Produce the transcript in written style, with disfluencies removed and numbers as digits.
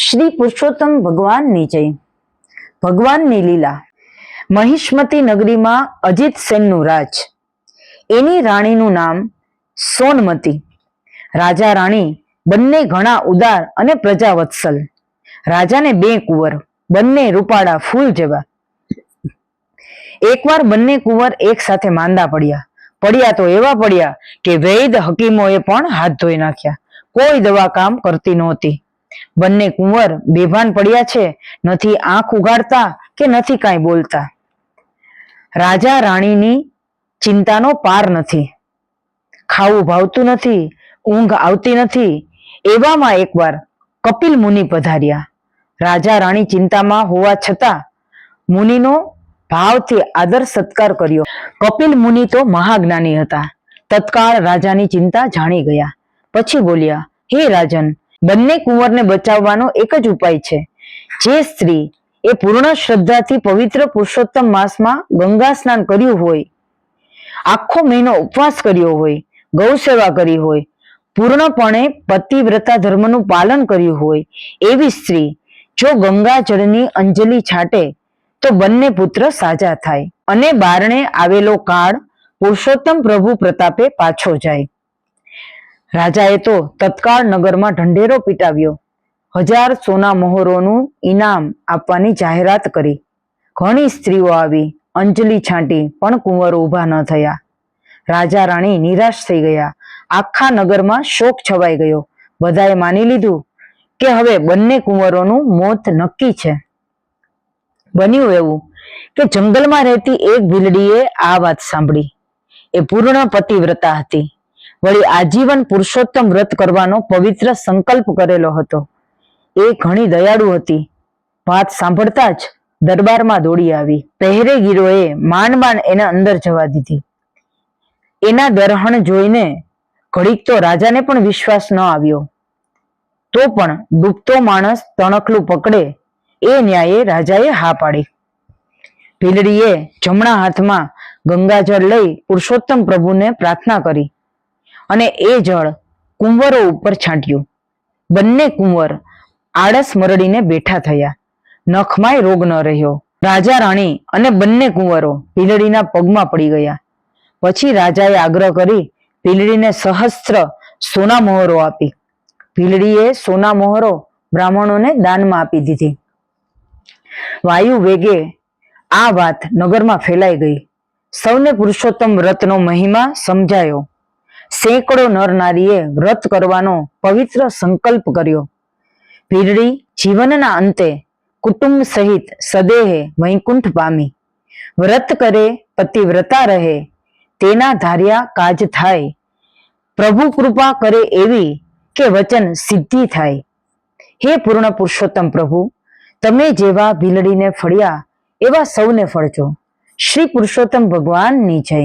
શ્રી પુરુષોત્તમ ભગવાનની જય. ભગવાનની લીલા. મહિષ્મતી નગરીમાં અજીત સેનનું રાજ. એની રાણીનું નામ સોનમતી. રાજા રાણી બંને ઘણા ઉદાર અને પ્રજાવત્સલ. રાજાને 2 કુંવર, બંને રૂપાળા ફૂલ જેવા. એકવાર બંને કુંવર એક સાથે માંદા પડ્યા તો એવા પડ્યા કે વૈદ હકીમોએ પણ હાથ ધોઈ નાખ્યા. કોઈ દવા કામ કરતી નહોતી. બંને કુંવર બેભાન પડ્યા છે, નથી આંખ ઉગાડતા કે નથી કાંઈ બોલતા. રાજા રાણીની ચિંતાનો પાર નથી. ખાવું ભાવતું નથી, ઊંઘ આવતી નથી. એવામાં એકવાર કપિલ મુનિ પધાર્યા. રાજા રાણી ચિંતામાં હોવા છતાં મુનિનો ભાવથી આદર સત્કાર કર્યો. કપિલ મુનિ તો મહાજ્ઞાની હતા. તત્કાળ રાજાની ચિંતા જાણી ગયા. પછી બોલ્યા, હે રાજન, બંને કુંવરને બચાવવાનો એક જ ઉપાય છે. જે સ્ત્રી એ પૂર્ણ શ્રદ્ધાથી પવિત્ર પુરુષોત્તમ માસમાં ગંગા સ્નાન કર્યું હોય, આખો મહિનો ઉપવાસ કર્યો હોય, ગૌ સેવા કરી હોય, પૂર્ણપણે પતિવ્રતા ધર્મનું પાલન કર્યું હોય, એવી સ્ત્રી જો ગંગા જળની અંજલિ છાંટે તો બંને પુત્ર સાજા થાય અને બારણે આવેલો કાળ પુરુષોત્તમ પ્રભુ પ્રતાપે પાછો જાય. રાજાએ તો તત્કાળ નગરમાં ઢંઢેરો પીટાવ્યો. 1000 સોના મોહરોનું ઇનામ આપવાની જાહેરાત કરી. ઘણી સ્ત્રીઓ આવી, અંજલિ છાંટી, પણ કુંવરો ઊભા ન થયા. રાજા રાણી નિરાશ થઈ ગયા. આખા નગરમાં શોક છવાઈ ગયો. બધાએ માની લીધું કે હવે બંને કુંવરોનું મોત નક્કી છે. બન્યું એવું કે જંગલમાં રહેતી એક ભીલડીએ આ વાત સાંભળી. એ પૂર્ણ પતિવ્રતા હતી. વળી આજીવન પુરુષોત્તમ વ્રત કરવાનો પવિત્ર સંકલ્પ કરેલો હતો. એ ઘણી દયાળુ હતી. વાત સાંભળતા જ દરબારમાં દોડી આવી. પહેરેગીરોએ માંડ એને અંદર જવા દીધી. એના દરહણ જોઈને ઘડીક તો રાજાને પણ વિશ્વાસ ન આવ્યો. તો પણ ડૂબતો માણસ તણખલું પકડે એ ન્યાયે રાજાએ હા પાડી. ભીલડીએ જમણા હાથમાં ગંગાજળ લઈ પુરુષોત્તમ પ્રભુને પ્રાર્થના કરી અને એ જળ કુંવરો ઉપર છાંટ્યું. બંને કુંવર આળસ મરડીને બેઠા થયા. નખમાંય રોગ ન રહ્યો. રાજા રાણી અને બંને કુંવરો ભીલડીના પગમાં પડી ગયા. પછી રાજાએ આગ્રહ કરી ભીલડીને સહસ્ત્ર સોના મોહરો આપી. ભીલડીએ સોના મોહરો બ્રાહ્મણોને દાનમાં આપી દીધી. વાયુ વેગે આ વાત નગરમાં ફેલાઈ ગઈ. સૌને પુરુષોત્તમ વ્રતનો મહિમા સમજાયો. સેંકડો નર નારીએ વ્રત કરવાનો પવિત્ર સંકલ્પ કર્યો. ભીલડી જીવનના અંતે કુટુંબ સહિત સદેહે વૈકુંઠ પામી. વ્રત કરે, પતિવ્રતા રહે, તેના ધાર્યા કાજ થાય. પ્રભુ કૃપા કરે એવી કે વચન સિદ્ધિ થાય. હે પૂર્ણ પુરુષોત્તમ પ્રભુ, તમે જેવા ભીલડીને ફળ્યા એવા સૌને ફળજો. શ્રી પુરુષોત્તમ ભગવાનની જય.